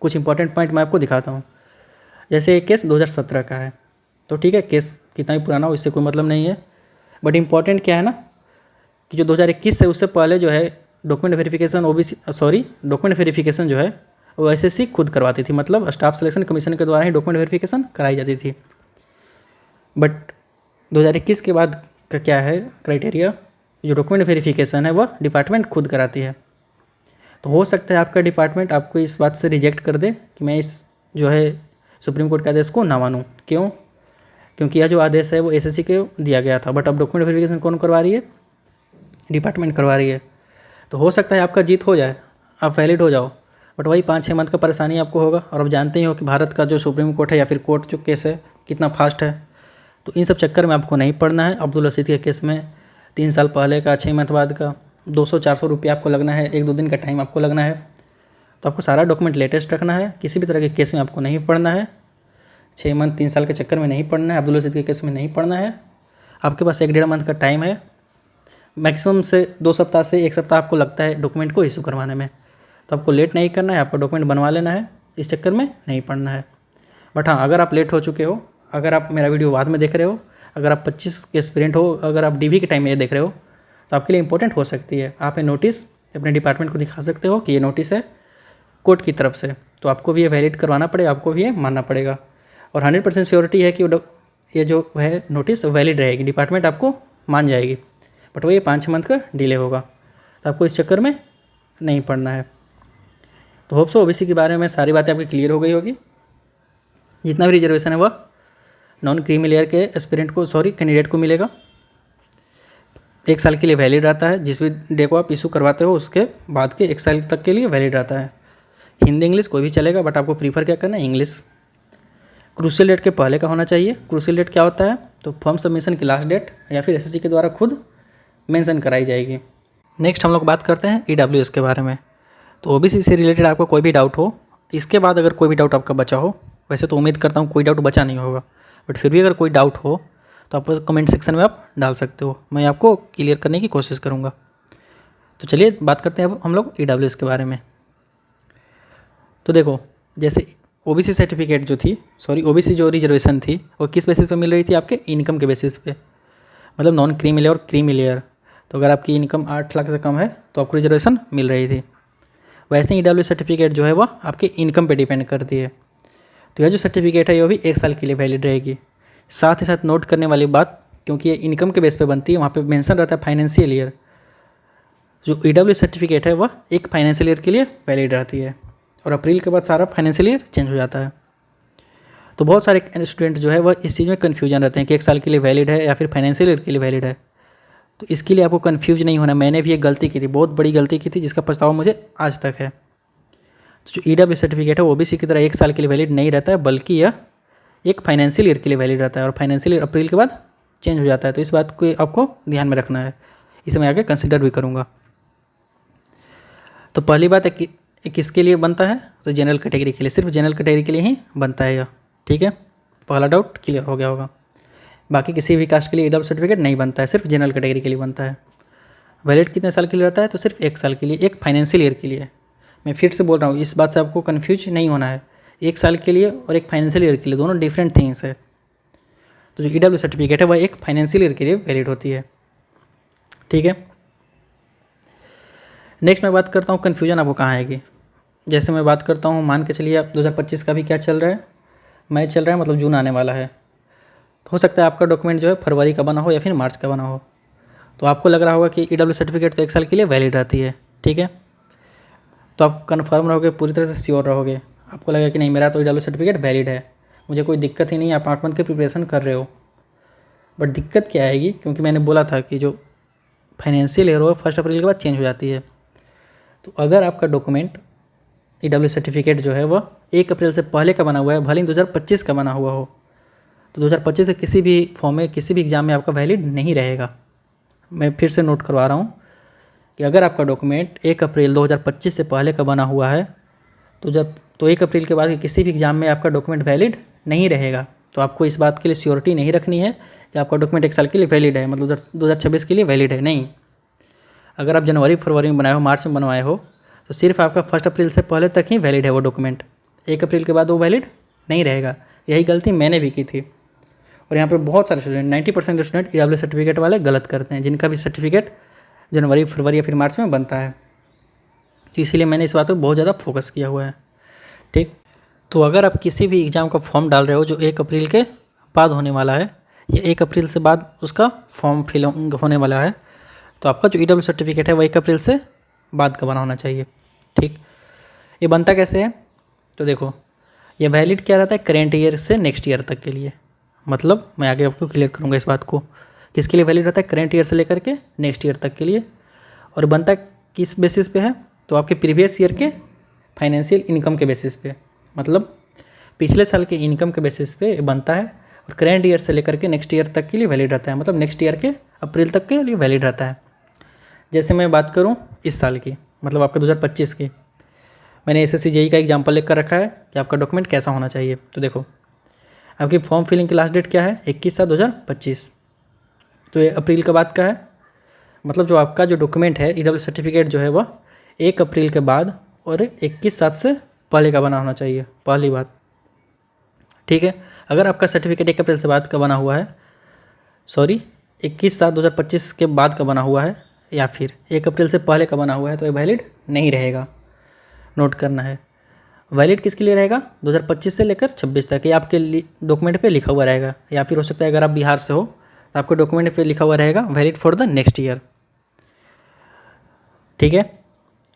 कुछ इंपॉर्टेंट पॉइंट मैं आपको दिखाता हूँ। जैसे एक केस 2017 का है, तो ठीक है, केस कितना भी पुराना हो इससे कोई मतलब नहीं है। बट इंपॉर्टेंट क्या है ना, कि जो 2021 है उससे पहले जो है डॉक्यूमेंट वेरिफिकेशन जो है वो एसएससी खुद करवाती थी, मतलब स्टाफ सिलेक्शन कमीशन के द्वारा ही डॉक्यूमेंट वेरिफिकेशन कराई जाती थी। बट 2021 के बाद का क्या है क्राइटेरिया, जो डॉक्यूमेंट वेरिफिकेशन है वह डिपार्टमेंट खुद कराती है। तो हो सकता है आपका डिपार्टमेंट आपको इस बात से रिजेक्ट कर दे कि मैं इस जो है सुप्रीम कोर्ट के आदेश को ना मानूँ। क्यों? क्योंकि यह जो आदेश है वो एसएससी को दिया गया था, बट अब डॉक्यूमेंट वेरिफिकेशन कौन करवा रही है? डिपार्टमेंट करवा रही है। तो हो सकता है आपका जीत हो जाए, आप वैलिड हो जाओ, बट वही 5-6 मंथ का परेशानी आपको होगा। और अब जानते ही हो कि भारत का जो सुप्रीम कोर्ट है या फिर कोर्ट जो केस है कितना फास्ट है। तो इन सब चक्कर में आपको नहीं पड़ना है। अब्दुल रशीद के केस में 3 साल पहले का, 6 मंथ बाद का 200-400 रुपये आपको लगना है, 1-2 दिन का टाइम आपको लगना है। तो आपको सारा डॉक्यूमेंट लेटेस्ट रखना है, किसी भी तरह के केस में आपको नहीं पड़ना है, 6 मंथ 3 साल के चक्कर में नहीं पड़ना है, अब्दुल रशीद के केस में नहीं पड़ना है। आपके पास 1-1.5 मंथ का टाइम है, मैक्सिमम से 2 सप्ताह से 1 सप्ताह आपको लगता है डॉक्यूमेंट को इशू करवाने में। तो आपको लेट नहीं करना है, आपको डॉक्यूमेंट बनवा लेना है, इस चक्कर में नहीं पड़ना है। बट हाँ, अगर आप लेट हो चुके हो, अगर आप मेरा वीडियो बाद में देख रहे हो, अगर आप 25 के एस्पिरेंट हो, अगर आप डीवी के टाइम में ये देख रहे हो, तो आपके लिए इंपॉर्टेंट हो सकती है। आप ये नोटिस अपने डिपार्टमेंट को दिखा सकते हो कि ये नोटिस है कोर्ट की तरफ से, तो आपको भी ये वैलिड करवाना पड़ेगा, आपको भी ये मानना पड़ेगा। और 100% श्योरिटी है कि ये जो है नोटिस वैलिड रहेगी, डिपार्टमेंट आपको मान जाएगी। बट वो ये 5-6 मंथ का डिले होगा, तो आपको इस चक्कर में नहीं पड़ना है। तो होप सो ओबीसी के बारे में सारी बातें आपकी क्लियर हो गई होगी। जितना भी रिजर्वेशन है वह नॉन क्रीमी लेयर के एस्पिरेंट को कैंडिडेट को मिलेगा। 1 साल के लिए वैलिड रहता है, जिस भी डे को आप इशू करवाते हो उसके बाद के 1 साल तक के लिए वैलिड रहता है। हिंदी इंग्लिश कोई भी चलेगा, बट आपको प्रीफर क्या करना है? इंग्लिश। क्रूशियल डेट के पहले का होना चाहिए। क्रूशियल डेट क्या होता है? तो फॉर्म सबमिशन की लास्ट डेट या फिर एसएससी के द्वारा खुद मेंशन कराई जाएगी। नेक्स्ट हम लोग बात करते हैं ईडब्ल्यूएस के बारे में। तो ओबीसी से रिलेटेड आपको कोई भी डाउट हो, इसके बाद अगर कोई भी डाउट आपका बचा हो, वैसे तो उम्मीद करता हूँ कोई डाउट बचा नहीं होगा, बट फिर भी अगर कोई डाउट हो तो आप कमेंट सेक्शन में आप डाल सकते हो, मैं आपको क्लियर करने की कोशिश करूँगा। तो चलिए बात करते हैं अब हम लोग ईडब्ल्यूएस के बारे में। तो देखो, जैसे ओबीसी सर्टिफिकेट जो थी, ओबीसी जो रिजर्वेशन थी वो किस बेसिस पे मिल रही थी? आपके इनकम के बेसिस पे, मतलब नॉन क्रीमी लेयर और क्रीमी लेयर। तो अगर आपकी इनकम 8 लाख से कम है तो आपको रिजर्वेशन मिल रही थी। वैसे ही ईडब्ल्यू सर्टिफिकेट जो है वह आपके इनकम पे डिपेंड करती है। तो यह जो सर्टिफिकेट है ये भी 1 साल के लिए वैलिड रहेगी। साथ ही साथ नोट करने वाली बात, क्योंकि ये इनकम के बेस पे बनती है, वहाँ पे मेंशन रहता है फाइनेंशियल ईयर। जो ईडब्ल्यू सर्टिफिकेट है वह एक फाइनेंशियल ईयर के लिए वैलिड रहती है, और अप्रैल के बाद सारा फाइनेंशियल ईयर चेंज हो जाता है। तो बहुत सारे स्टूडेंट जो है वह इस चीज़ में कन्फ्यूजन रहते हैं कि 1 साल के लिए वैलिड है या फिर फाइनेंशियल ईयर के लिए वैलिड है। तो इसके लिए आपको कन्फ्यूज नहीं होना। मैंने भी एक गलती की थी, बहुत बड़ी गलती की थी, जिसका पछतावा मुझे आज तक है। तो जो ईडब्ल्यू सर्टिफिकेट है वो ओबीसी की तरह 1 साल के लिए वैलिड नहीं रहता है, बल्कि यह एक फाइनेंशियल ईयर के लिए वैलिड रहता है, और फाइनेंशियल ईयर अप्रैल के बाद चेंज हो जाता है। तो इस बात को आपको ध्यान में रखना है, इसे मैं आगे कंसिडर भी करूँगा। तो पहली बात है कि किसके लिए बनता है? तो जनरल कैटेगरी के लिए, सिर्फ जनरल कैटेगरी के लिए ही बनता है यह। ठीक है, पहला डाउट क्लियर हो गया होगा। बाकी किसी भी कास्ट के लिए ईडब्ल्यू सर्टिफिकेट नहीं बनता है, सिर्फ जनरल कैटेगरी के लिए बनता है। वैलिड कितने साल के लिए रहता है? तो सिर्फ 1 साल के लिए, एक फाइनेंशियल ईयर के लिए। मैं फिर से बोल रहा हूँ, इस बात से आपको कन्फ्यूज नहीं होना है। 1 साल के लिए और एक फाइनेंशियल ईयर के लिए दोनों डिफरेंट थिंग्स है। तो जो ईडब्ल्यू सर्टिफिकेट है वह एक फाइनेंशियल ईयर के लिए वैलिड होती है। ठीक है, नेक्स्ट मैं बात करता हूँ कन्फ्यूजन आपको कहाँ आएगी। जैसे मैं बात करता हूँ, मान के चलिए आप 2025 का भी क्या चल रहा है, मई चल रहा है, मतलब जून आने वाला है। तो हो सकता है आपका डॉक्यूमेंट जो है फरवरी का बना हो या फिर मार्च का बना हो। तो आपको लग रहा होगा कि ईडब्ल्यू सर्टिफिकेट तो 1 साल के लिए वैलिड रहती है। ठीक है, तो आप कन्फर्म रहोगे, पूरी तरह से श्योर रहोगे, आपको लगेगा कि नहीं मेरा तो ईडब्ल्यू सर्टिफिकेट वैलिड है, मुझे कोई दिक्कत ही नहीं है। आप 8 मंथ की प्रिपरेशन कर रहे हो, बट दिक्कत क्या आएगी? क्योंकि मैंने बोला था कि जो फाइनेंशियल ईयर हो 1 अप्रैल के बाद चेंज हो जाती है। तो अगर आपका डॉक्यूमेंट ईडब्ल्यू सर्टिफिकेट जो है वह 1 अप्रैल से पहले का बना हुआ है, भले ही 2025 का बना हुआ हो, तो 2025 के किसी भी फॉर्म में, किसी भी एग्ज़ाम में आपका वैलिड नहीं रहेगा। मैं फिर से नोट करवा रहा हूँ कि अगर आपका डॉक्यूमेंट 1 अप्रैल 2025 से पहले का बना हुआ है, तो 1 अप्रैल के बाद के किसी भी एग्ज़ाम में आपका डॉक्यूमेंट वैलिड नहीं रहेगा। तो आपको इस बात के लिए श्योरिटी नहीं रखनी है कि आपका डॉक्यूमेंट 1 साल के लिए वैलिड है, मतलब 2026 के लिए वैलिड है। नहीं, अगर आप जनवरी फरवरी में बनाए हो, मार्च में बनवाए हो, तो सिर्फ आपका 1 अप्रैल से पहले तक ही वैलिड है वो डॉक्यूमेंट। 1 अप्रैल के बाद वो वैलिड नहीं रहेगा। यही गलती मैंने भी की थी, और यहाँ पे बहुत सारे स्टूडेंट 90% स्टूडेंट ईडब्ल्यू सर्टिफिकेट वाले गलत करते हैं, जिनका भी सर्टिफिकेट जनवरी फरवरी या फिर मार्च में बनता है। तो इसीलिए मैंने इस बात पर बहुत ज़्यादा फोकस किया हुआ है। ठीक। तो अगर आप किसी भी एग्ज़ाम का फॉर्म डाल रहे हो जो 1 अप्रैल के बाद होने वाला है या 1 अप्रैल से बाद उसका फॉर्म फिल होने वाला है, तो आपका जो EW सर्टिफिकेट है वो 1 अप्रैल से बाद का बना होना चाहिए। ठीक। ये बनता कैसे है, तो देखो ये वैलिड क्या रहता है, करेंट ईयर से नेक्स्ट ईयर तक के लिए। मतलब मैं आगे आपको क्लियर करूँगा इस बात को, किसके लिए वैलिड रहता है, करेंट ईयर से लेकर के नेक्स्ट ईयर तक के लिए। और बनता किस बेसिस पे है, तो आपके प्रीवियस ईयर के फाइनेंशियल इनकम के बेसिस पे, मतलब पिछले साल के इनकम के बेसिस पे बनता है। और करेंट ईयर से लेकर के नेक्स्ट ईयर तक के लिए वैलिड रहता है, मतलब नेक्स्ट ईयर के अप्रैल तक के लिए वैलिड रहता है। जैसे मैं बात करूँ इस साल की, मतलब आपका 2025 की, मैंने SSC JEE का एग्जाम्पल लिख कर रखा है कि आपका डॉक्यूमेंट कैसा होना चाहिए। तो देखो आपकी फॉर्म फिलिंग की लास्ट डेट क्या है, 21/7/2025, तो ये अप्रैल के बाद का है। मतलब जो आपका जो डॉक्यूमेंट है EW सर्टिफिकेट जो है वह 1 अप्रैल के बाद और 21/7 से पहले का बना होना चाहिए, पहली बात। ठीक है। अगर आपका सर्टिफिकेट 1 अप्रैल से बाद का बना हुआ है, सॉरी 21/7/2025 के बाद का बना हुआ है, या फिर 1 अप्रैल से पहले का बना हुआ है, तो ये वैलिड नहीं रहेगा। नोट करना है, वैलिड किसके लिए रहेगा, 2025 से लेकर 26 तक। ये आपके डॉक्यूमेंट पे लिखा हुआ रहेगा, या फिर हो सकता है अगर आप बिहार से हो तो आपके डॉक्यूमेंट पे लिखा हुआ रहेगा valid for the next year. ठीक है,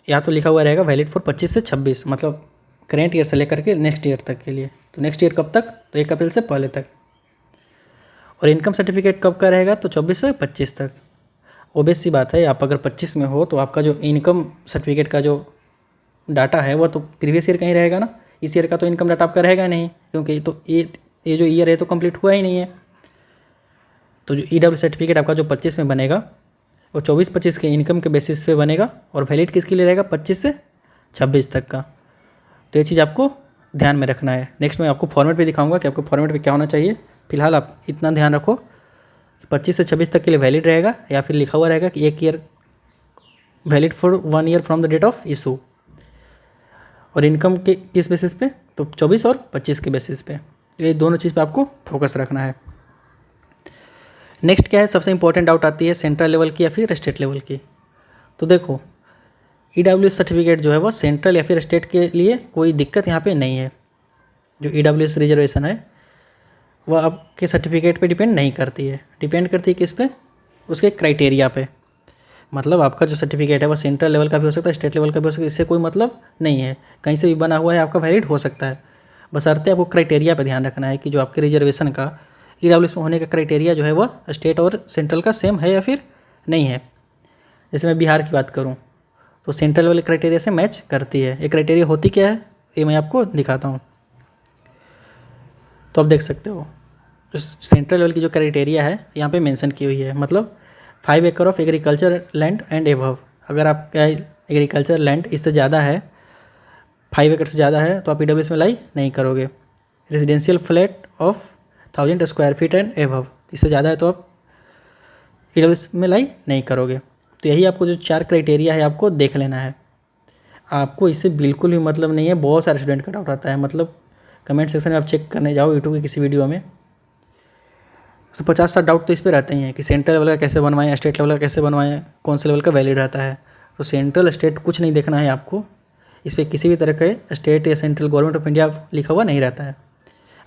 या तो लिखा हुआ रहेगा वैलिड फॉर 25 से 26, मतलब करेंट ईयर से लेकर के नेक्स्ट ईयर तक के लिए। तो नेक्स्ट ईयर कब तक, तो 1 अप्रैल से पहले तक। और इनकम सर्टिफिकेट कब का रहेगा, तो 24 से 25 तक। ओबेस सी बात है, आप अगर 25 में हो तो आपका जो इनकम सर्टिफिकेट का जो डाटा है वो तो प्रीवियस ईयर का ही रहेगा ना। इस ईयर का तो इनकम डाटा आपका रहेगा नहीं, क्योंकि तो ये जो ईयर है तो कंप्लीट हुआ ही नहीं है। तो जो EW सर्टिफिकेट आपका जो 25 में बनेगा वो 24-25 के इनकम के बेसिस पे बनेगा, और वैलिड किसके लिए रहेगा, 25 से 26 तक का। तो ये चीज़ आपको ध्यान में रखना है। नेक्स्ट मैं आपको फॉर्मेट भी दिखाऊंगा कि आपको फॉर्मेट पे क्या होना चाहिए। फिलहाल आप इतना ध्यान रखो कि 25 से 26 तक के लिए वैलिड रहेगा, या फिर लिखा हुआ रहेगा कि 1 year valid for 1 year from the date of issue. और इनकम के किस बेसिस पे, तो 24 और 25 के बेसिस पे। ये दोनों चीज़ पे आपको फोकस रखना है। नेक्स्ट क्या है, सबसे इंपॉर्टेंट डाउट आती है सेंट्रल लेवल की या फिर स्टेट लेवल की। तो देखो EW सर्टिफिकेट जो है वो सेंट्रल या फिर स्टेट के लिए कोई दिक्कत यहाँ पे नहीं है। जो EWS रिजर्वेशन है वह आपके सर्टिफिकेट पे डिपेंड नहीं करती है, डिपेंड करती है किस पे, उसके क्राइटेरिया पे। मतलब आपका जो सर्टिफिकेट है वह सेंट्रल लेवल का भी हो सकता है, स्टेट लेवल का भी हो सकता है, इससे कोई मतलब नहीं है। कहीं से भी बना हुआ है आपका वैलिड हो सकता है, बशर्ते आपको क्राइटेरिया पे ध्यान रखना है कि जो आपके रिजर्वेशन का EWS में होने का क्राइटेरिया जो है वह स्टेट और सेंट्रल का सेम है या फिर नहीं है। जैसे मैं बिहार की बात करूँ तो सेंट्रल वाले क्राइटेरिया से मैच करती है। ये क्राइटेरिया होती क्या है ये मैं आपको दिखाता हूँ। तो आप देख सकते हो सेंट्रल लेवल की जो क्राइटेरिया है यहाँ पे मेंशन की हुई है, मतलब 5 एकड़ of agriculture land and above. अगर आपका एग्रीकल्चर लैंड इससे ज़्यादा है, 5 एकड़ से ज़्यादा है, तो आप EWS में लाई नहीं करोगे। Residential flat of 1000 square feet and above, इससे ज़्यादा है तो आप EWS में लाई नहीं करोगे। तो यही आपको जो 4 क्राइटेरिया है आपको देख लेना है। आपको इससे बिल्कुल भी मतलब नहीं है। बहुत सारे स्टूडेंट का डाउट आता है, मतलब कमेंट सेक्शन में आप चेक करने जाओ यूट्यूब की किसी वीडियो में, तो 50-60 डाउट तो इस पर रहते ही हैं कि सेंट्रल लेवल का कैसे बनवाएं, स्टेट लेवल का कैसे बनवाएं, कौन से लेवल का वैलिड रहता है। तो सेंट्रल स्टेट कुछ नहीं देखना है आपको, इस पर किसी भी तरह के स्टेट या सेंट्रल गवर्नमेंट ऑफ इंडिया लिखा हुआ नहीं रहता है।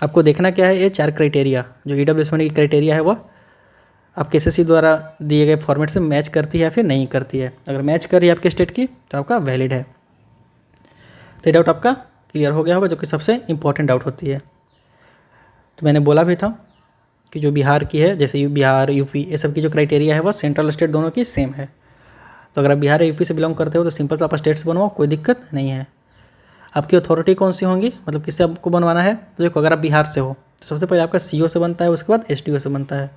आपको देखना क्या है, ये 4 क्राइटेरिया जो EWS होने की क्राइटेरिया है वह आपके SSC द्वारा दिए गए फॉर्मेट से मैच करती है या फिर नहीं करती है। अगर मैच कर रही है आपके स्टेट की तो आपका वैलिड है। तो ये डाउट आपका क्लियर हो गया होगा, जो कि सबसे इंपॉर्टेंट डाउट होती है। तो मैंने बोला भी था कि जो बिहार की है, जैसे बिहार UP ये सब की जो क्राइटेरिया है वह सेंट्रल स्टेट दोनों की सेम है। तो अगर आप बिहार या UP से बिलोंग करते हो तो सिंपल से आप स्टेट से बनवाओ, कोई दिक्कत नहीं है। आपकी अथॉरिटी कौन सी होंगी, मतलब किससे आपको बनवाना है। तो देखो अगर आप बिहार से हो तो सबसे पहले आपका CO से बनता है, उसके बाद SDO से बनता है।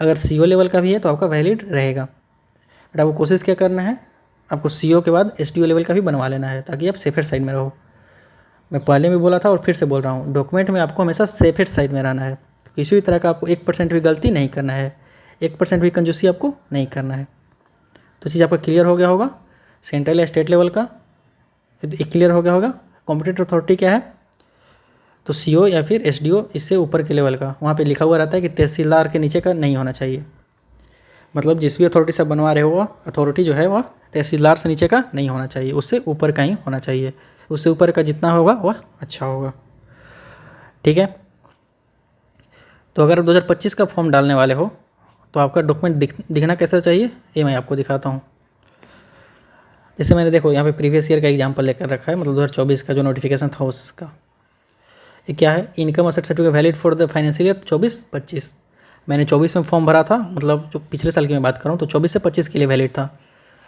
अगर CO लेवल का भी है तो आपका वैलिड रहेगा। बट आपको कोशिश क्या करना है, आपको CO के बाद SDO लेवल का भी बनवा लेना है, ताकि आप सेफर साइड में रहो। मैं पहले भी बोला था और फिर से बोल रहा हूँ, डॉक्यूमेंट में आपको हमेशा सेफर साइड में रहना है। किसी भी तरह का आपको 1% भी गलती नहीं करना है, 1% भी कंजूसी आपको नहीं करना है। तो चीज़ आपका क्लियर हो गया होगा। सेंट्रल या स्टेट लेवल का एक क्लियर हो गया होगा। कॉम्पिटेंट अथॉरिटी क्या है, तो CO या फिर SDO, इससे ऊपर के लेवल का। वहाँ पे लिखा हुआ रहता है कि तहसीलदार के नीचे का नहीं होना चाहिए। मतलब जिस भी अथॉरिटी से आप बनवा रहे हो वो अथॉरिटी जो है वह तहसीलदार से नीचे का नहीं होना चाहिए, उससे ऊपर का ही होना चाहिए। उससे ऊपर का जितना होगा वह अच्छा होगा। ठीक है, तो अगर आप 2025 का फॉर्म डालने वाले हो तो आपका डॉक्यूमेंट दिखना कैसा चाहिए ये मैं आपको दिखाता हूँ। जैसे मैंने देखो यहाँ पे प्रीवियस ईयर का एग्जाम्पल लेकर रखा है, मतलब 2024 का जो नोटिफिकेशन था उसका। ये क्या है, income asset certificate valid for the financial year 24-25। मैंने 24 में फॉर्म भरा था, मतलब जो पिछले साल की मैं बात करूँ तो 24 से 25 के लिए वैलिड था।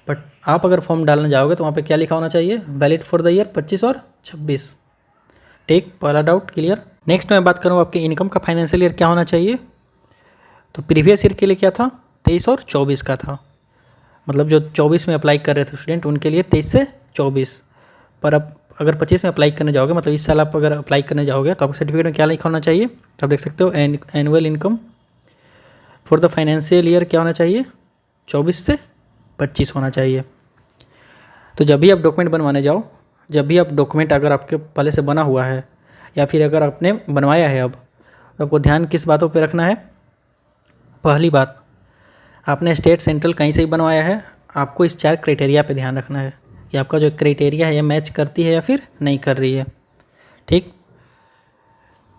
बट आप अगर फॉर्म डालने जाओगे तो वहाँ पे क्या लिखा होना चाहिए, वैलिड फॉर द ईयर 25 और 26। ठीक, पहला डाउट क्लियर। नेक्स्ट मैं बात करूँ आपके इनकम का फाइनेंशियल ईयर क्या होना चाहिए, तो प्रीवियस ईयर के लिए क्या था, 23 और 24 का था। मतलब जो 24 में अप्लाई कर रहे थे स्टूडेंट उनके लिए 23 से 24। पर अब अगर 25 में अप्लाई करने जाओगे, मतलब इस साल आप अगर अप्लाई करने जाओगे तो आपके सर्टिफिकेट में क्या लिखा होना चाहिए, तो आप देख सकते हो annual income for the financial year क्या होना चाहिए, 24 से 25 होना चाहिए। तो जब भी आप डॉक्यूमेंट बनवाने जाओ, जब भी आप डॉक्यूमेंट अगर आपके पहले से बना हुआ है या फिर अगर आपने बनवाया है अब, तो आपको ध्यान किस बातों पे रखना है। पहली बात, आपने स्टेट सेंट्रल कहीं से ही बनवाया है, आपको इस 4 क्राइटेरिया पे ध्यान रखना है कि आपका जो क्राइटेरिया है ये मैच करती है या फिर नहीं कर रही है। ठीक,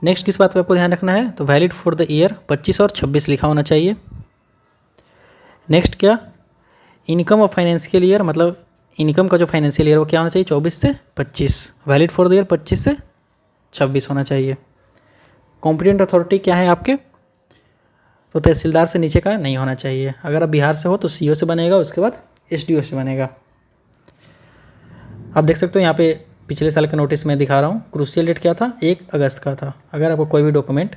नेक्स्ट किस बात पे आपको ध्यान रखना है, तो वैलिड फॉर द ईयर 25 और 26 लिखा होना चाहिए। नेक्स्ट क्या, इनकम ऑफ फाइनेंशियल ईयर, मतलब इनकम का जो फाइनेंशियल ईयर वो क्या होना चाहिए, 24 से 25। वैलिड फॉर द ईयर 25 से 26 होना चाहिए। कॉम्पिटेंट अथॉरिटी क्या है आपके, तो तहसीलदार से नीचे का नहीं होना चाहिए। अगर आप बिहार से हो तो सीओ से बनेगा, उसके बाद एसडीओ से बनेगा। आप देख सकते हो यहाँ पे पिछले साल का नोटिस मैं दिखा रहा हूँ, क्रूशियल डेट क्या था, 1 अगस्त का था। अगर आपको कोई भी document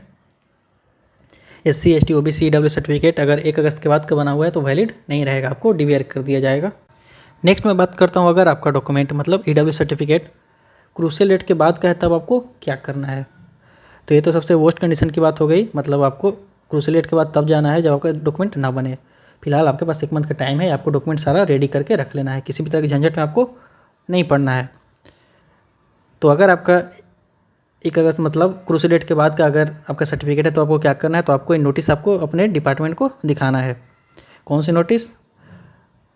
SC ST OBC EW certificate अगर 1 अगस्त के बाद का बना हुआ है तो वैलिड नहीं रहेगा, आपको डिवेयर कर दिया जाएगा। नेक्स्ट मैं बात करता हूँ, अगर आपका डॉक्यूमेंट मतलब EW सर्टिफिकेट क्रूशियल डेट के बाद का है तब आपको क्या करना है। तो ये तो सबसे वर्स्ट कंडीशन की बात हो गई, मतलब आपको क्रूशियल डेट के बाद तब जाना है जब आपका डॉक्यूमेंट ना बने। फिलहाल आपके पास 1 मंथ का टाइम है, आपको डॉक्यूमेंट सारा रेडी करके रख लेना है, किसी भी तरह की झंझट में आपको नहीं पड़ना है। तो अगर आपका 1 अगस्त मतलब क्रूशियल डेट के बाद का अगर आपका सर्टिफिकेट है तो आपको क्या करना है, तो आपको नोटिस आपको अपने डिपार्टमेंट को दिखाना है। कौन सी नोटिस,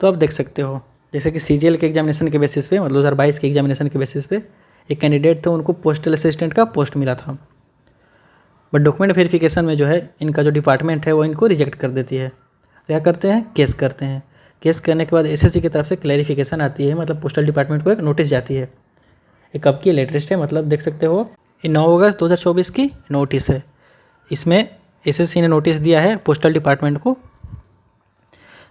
तो आप देख सकते हो जैसे कि CGL के एग्जामिनेशन के बेसिस पे, मतलब 2022 के एग्जामिनेशन के बेसिस पे एक कैंडिडेट थे, उनको पोस्टल असिस्टेंट का पोस्ट मिला था। बट डॉक्यूमेंट वेरिफिकेशन में जो है इनका जो डिपार्टमेंट है वो इनको रिजेक्ट कर देती है। क्या करते हैं, केस करते हैं। केस करने के बाद SSC की तरफ से क्लैरिफिकेशन आती है, मतलब पोस्टल डिपार्टमेंट को एक नोटिस जाती है। ये कब की लेटेस्ट है, मतलब देख सकते हो ये 9 अगस्त 2024 की नोटिस है। इसमें SSC ने नोटिस दिया है पोस्टल डिपार्टमेंट को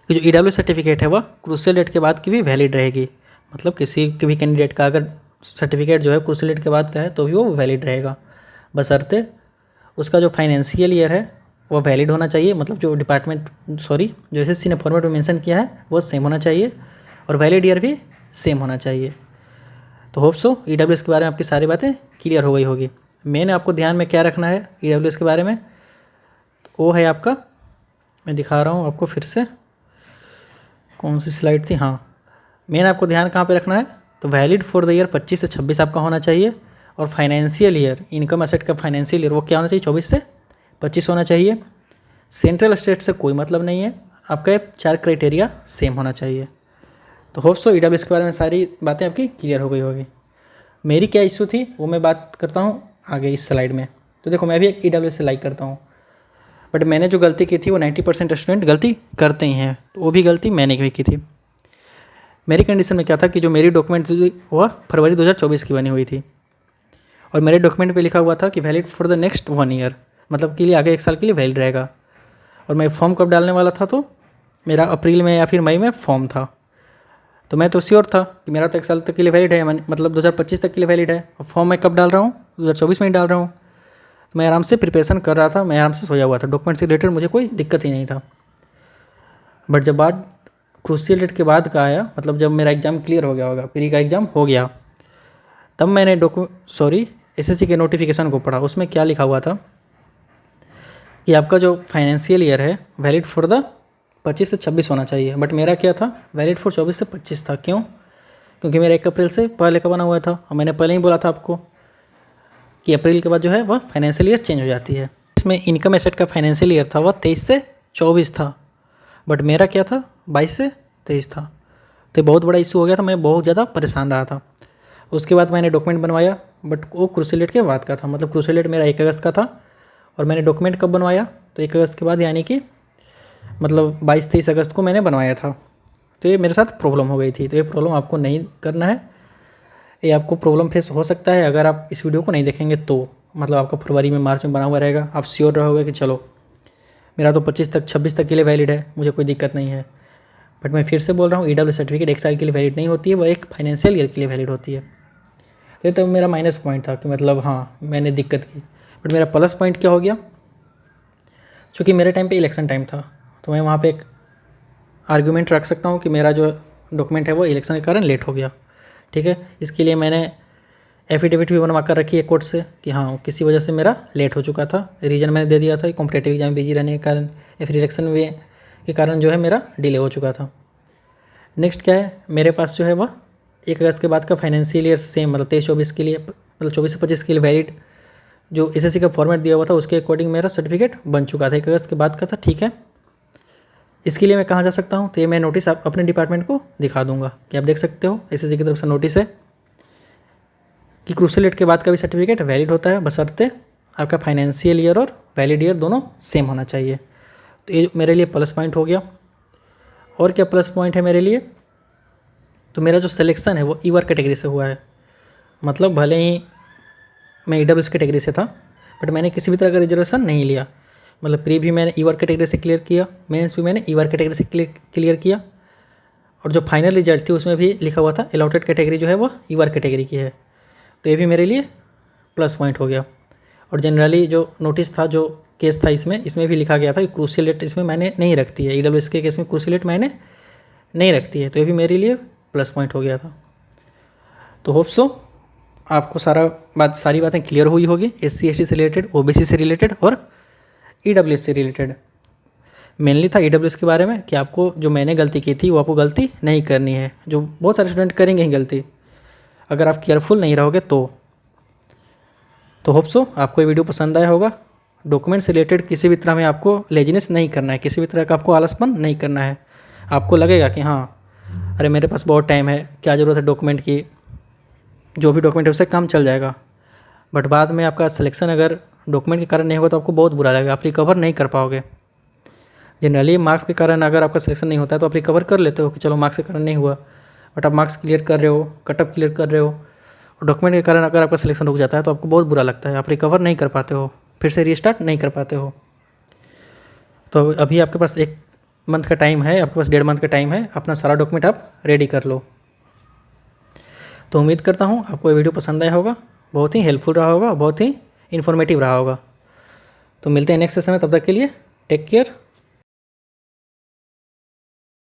कि जो EW सर्टिफिकेट है वह क्रूशियल डेट के बाद की भी वैलिड रहेगी। मतलब किसी के भी कैंडिडेट का अगर सर्टिफिकेट जो है क्रूशियल डेट के बाद का है तो भी वो वैलिड रहेगा, बशर्ते उसका जो फाइनेंशियल ईयर है वो वैलिड होना चाहिए। मतलब जो जो SSC ने फॉर्मेट में मेंशन किया है वो सेम होना चाहिए और वैलिड ईयर भी सेम होना चाहिए। तो होप सो EWS के बारे में आपकी सारी बातें क्लियर हो गई होगी। मेन आपको ध्यान में क्या रखना है EWS के बारे में, तो वो है आपका, मैं दिखा रहा हूँ आपको फिर से, कौन सी स्लाइड थी, हाँ, मेन आपको ध्यान कहाँ पे रखना है, तो वैलिड फॉर द ईयर 25 से 26 आपका होना चाहिए। और फाइनेंशियल ईयर, इनकम एसेट का फाइनेंशियल ईयर वो क्या होना चाहिए, 24 से 25 होना चाहिए। सेंट्रल स्टेट से कोई मतलब नहीं है, आपका ये 4 क्राइटेरिया सेम होना चाहिए। तो होप सो EWS के बारे में सारी बातें आपकी क्लियर हो गई होगी। मेरी क्या इशू थी वो मैं बात करता हूँ आगे इस स्लाइड में। तो देखो मैं भी एक EWS से लाइक करता हूँ, बट मैंने जो गलती की थी वो 90% स्टूडेंट गलती करते ही हैं, तो वो भी गलती मैंने भी की थी। मेरी कंडीशन में क्या था कि जो मेरी डॉक्यूमेंट थी वह फरवरी 2024 की बनी हुई थी और मेरे डॉक्यूमेंट पे लिखा हुआ था कि valid for the next 1 year, मतलब के लिए आगे 1 साल के लिए वैलिड रहेगा। और मैं फॉर्म कब डालने वाला था, तो मेरा अप्रैल में या फिर मई में फॉर्म था। तो मैं तो श्योर था कि मेरा तो 1 साल तक के लिए वैलिड है, मतलब 2025 तक के लिए वैलिड है। और फॉर्म मैं कब डाल रहा हूँ, 2024 में ही डाल रहा हूँ। तो मैं आराम से प्रिपरेशन कर रहा था, मैं आराम से सोया हुआ था, डॉक्यूमेंट से रिलेटेड मुझे कोई दिक्कत ही नहीं था। बट जब बात क्रूशियल डेट के बाद का आया, मतलब जब मेरा एग्ज़ाम क्लियर हो गया होगा, प्री का एग्ज़ाम हो गया, तब मैंने SSC के नोटिफिकेशन को पढ़ा। उसमें क्या लिखा हुआ था कि आपका जो फाइनेंशियल ईयर है वैलिड फॉर द 25 से 26 होना चाहिए। बट मेरा क्या था, वैलिड फॉर 24 से 25 था। क्यों, क्योंकि मेरा 1 अप्रैल से पहले का बना हुआ था और मैंने पहले ही बोला था आपको कि अप्रैल के बाद जो है वह फाइनेंशियल ईयर चेंज हो जाती है। इसमें इनकम एसेट का फाइनेंशियल ईयर था वह 23 से 24 था। बट मेरा क्या था 22 से 23 था। तो बहुत बड़ा इशू हो गया था, मैं बहुत ज़्यादा परेशान रहा था। उसके बाद मैंने डॉक्यूमेंट बनवाया, बट वो क्रूशियल डेट के बाद का था, मतलब क्रूशियल डेट मेरा 1 अगस्त का था और मैंने डॉक्यूमेंट कब बनवाया, तो 1 अगस्त के बाद, यानी कि मतलब 22-23 अगस्त को मैंने बनवाया था। तो ये मेरे साथ प्रॉब्लम हो गई थी। तो ये प्रॉब्लम आपको नहीं करना है, ये आपको प्रॉब्लम फेस हो सकता है अगर आप इस वीडियो को नहीं देखेंगे तो, मतलब आपका फरवरी में मार्च में बना हुआ रहेगा, आप श्योर रहोगे कि चलो मेरा तो 26 तक के लिए वैलिड है, मुझे कोई दिक्कत नहीं है। बट मैं फिर से बोल रहा हूँ, ईडब्ल्यू सर्टिफिकेट 1 साल के लिए वैलिड नहीं होती है, वो एक फाइनेंशियल ईयर के लिए वैलिड होती है। तो ये तो मेरा माइनस पॉइंट था कि मतलब हाँ मैंने दिक्कत की। बट मेरा प्लस पॉइंट क्या हो गया, क्योंकि मेरे टाइम पे इलेक्शन टाइम था, तो मैं वहाँ पे एक आर्गूमेंट रख सकता हूँ कि मेरा जो डॉक्यूमेंट है वो इलेक्शन के कारण लेट हो गया। ठीक है, इसके लिए मैंने एफिडेविट भी बनवा कर रखी है कोर्ट से कि हाँ किसी वजह से मेरा लेट हो चुका था। रीज़न मैंने दे दिया था कि कॉम्पिटेटिव एग्जाम में बिजी रहने के कारण या फिर इलेक्शन में के कारण जो है मेरा डिले हो चुका था। नेक्स्ट क्या है, मेरे पास जो है वह 1 अगस्त के बाद का फाइनेंशियल ईयर सेम, मतलब 23-24 के लिए, मतलब 24 से 25 के लिए वैलिड जो एसएससी का फॉर्मेट दिया हुआ था उसके अकॉर्डिंग मेरा सर्टिफिकेट बन चुका था, 1 अगस्त के बाद का था। ठीक है, इसके लिए मैं कहाँ जा सकता हूँ, तो ये मैं नोटिस आप अपने डिपार्टमेंट को दिखा दूंगा कि आप देख सकते हो एसएससी की तरफ से नोटिस है कि क्रूशियल डेट के बाद का भी सर्टिफिकेट वैलिड होता है, बशर्ते आपका फाइनेंशियल ईयर और वैलिड ईयर दोनों सेम होना चाहिए। तो ये मेरे लिए प्लस पॉइंट हो गया। और क्या प्लस पॉइंट है मेरे लिए, तो मेरा जो सिलेक्शन है वो ईवर कैटेगरी से हुआ है। मतलब भले ही मैं ईडब्ल्यूएस कैटेगरी से था, बट मैंने किसी भी तरह का रिजर्वेशन नहीं लिया। मतलब प्री भी मैंने ईवर कैटेगरी से क्लियर किया, मेंस भी मैंने ईवर कैटेगरी से क्लियर किया, और जो फाइनल रिजल्ट थी उसमें भी लिखा हुआ था अलॉटेड कैटेगरी जो है वो ईवर कैटेगरी की है। तो ये भी मेरे लिए प्लस पॉइंट हो गया। और जनरली जो नोटिस था, जो केस था, इसमें भी लिखा गया था कि क्रूशियल डेट इसमें मैंने नहीं रखती है, ईडब्ल्यूएस के केस में क्रूशियल डेट मैंने नहीं रखती है। तो ये भी मेरे लिए प्लस पॉइंट हो गया था। तो होप सो आपको सारी बातें क्लियर हुई होगी, SC ST से रिलेटेड, OBC से रिलेटेड और ईडब्ल्यूएस से रिलेटेड। मेनली था ईडब्ल्यूएस के बारे में कि आपको जो मैंने गलती की थी वो आपको गलती नहीं करनी है, जो बहुत सारे स्टूडेंट करेंगे ही गलती अगर आप केयरफुल नहीं रहोगे तो होप सो आपको ये वीडियो पसंद आया होगा। डॉक्यूमेंट से रिलेटेड किसी भी तरह में आपको लेजीनेस नहीं करना है, किसी भी तरह का आपको आलसपन नहीं करना है। आपको लगेगा कि हाँ अरे मेरे पास बहुत टाइम है, क्या ज़रूरत है डॉक्यूमेंट की, जो भी डॉक्यूमेंट है उससे काम चल जाएगा। बट बाद में आपका सिलेक्शन अगर डॉक्यूमेंट के कारण नहीं होगा तो आपको बहुत बुरा लगेगा, आप रिकवर नहीं कर पाओगे। जनरली मार्क्स के कारण अगर आपका सिलेक्शन नहीं होता है तो आप रिकवर कर लेते हो कि चलो मार्क्स के कारण नहीं हुआ, बट आप मार्क्स क्लियर कर रहे हो, कटअप क्लियर कर रहे हो, और डॉक्यूमेंट के कारण अगर आपका सिलेक्शन रुक जाता है तो आपको बहुत बुरा लगता है, आप रिकवर नहीं कर पाते हो, फिर से रीस्टार्ट नहीं कर पाते हो। तो अभी आपके पास 1 मंथ का टाइम है, आपके पास 1.5 मंथ का टाइम है, अपना सारा डॉक्यूमेंट आप रेडी कर लो। तो उम्मीद करता हूँ आपको ये वीडियो पसंद आया होगा, बहुत ही हेल्पफुल रहा होगा, बहुत ही इन्फॉर्मेटिव रहा होगा। तो मिलते हैं नेक्स्ट सेशन में, तब तक के लिए टेक केयर।